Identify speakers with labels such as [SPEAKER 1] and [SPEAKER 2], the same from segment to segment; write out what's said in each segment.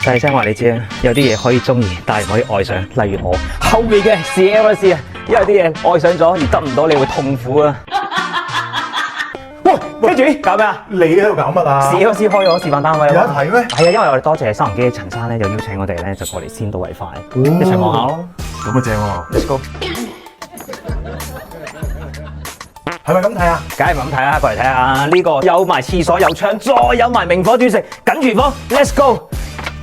[SPEAKER 1] 細聲話你知啊，有啲嘢可以中意，但係唔可以愛上。例如我後面嘅 CLC 啊，因為啲嘢愛上咗而得唔到，你會痛苦啊。喂，跟住搞咩啊？
[SPEAKER 2] 你喺度搞乜啊？
[SPEAKER 1] CLC 開咗示範單位啊！
[SPEAKER 2] 有得睇咩？
[SPEAKER 1] 係啊，因為我哋多謝收音機嘅陳生咧，就邀請我哋咧就過嚟先睹為快，一齊望下咯。
[SPEAKER 2] 咁啊正喎
[SPEAKER 1] Let's go。
[SPEAKER 2] 係咪咁睇啊？
[SPEAKER 1] 梗係唔咁睇啦，過嚟睇下呢個有埋廁所有窗，再有埋明火煮食緊廚房 ，Let's go！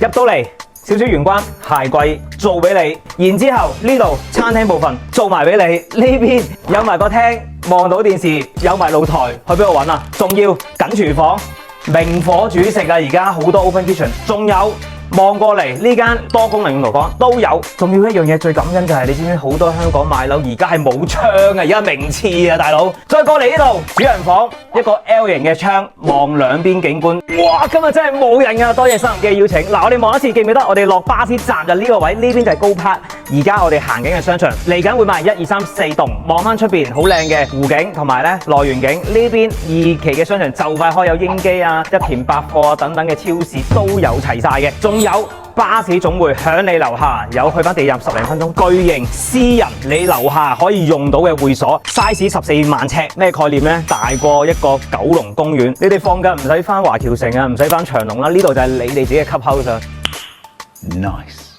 [SPEAKER 1] 入到嚟少少玄關鞋櫃做俾你，然之後呢度餐廳部分做埋俾你，呢邊有埋個廳望到電視，有埋露台，去邊度揾啊？仲要緊廚房明火煮食啊！而家好多 open kitchen， 仲有。望過嚟呢間多功能用廚房都有，仲要一樣嘢最感恩就係你知唔知好多香港買樓而家係冇窗啊，而家名廁啊大佬。再過嚟呢度主人房一個 L 型嘅窗望兩邊景觀，哇！今日真係冇人啊，多謝收音機嘅邀請。嗱，我哋望一次記唔記得？我哋落巴士站就呢個位，呢邊就係高柏。而家我哋行緊嘅商場嚟緊會賣1、2、3、4棟，望翻出邊好靚嘅湖景同埋咧內園景。呢邊2期嘅商場就快開，有英基啊、一田百貨啊等等嘅超市都有齊晒嘅，仲有巴士總會響你樓下，有去翻地站10零分鐘，巨型私人你樓下可以用到嘅會所 ，size 14萬尺，咩概念呢？大過一個九龍公園。你哋放假唔使翻華僑城啊，唔使翻長隆啦，呢度就係你哋自己嘅 clubhouse。Nice。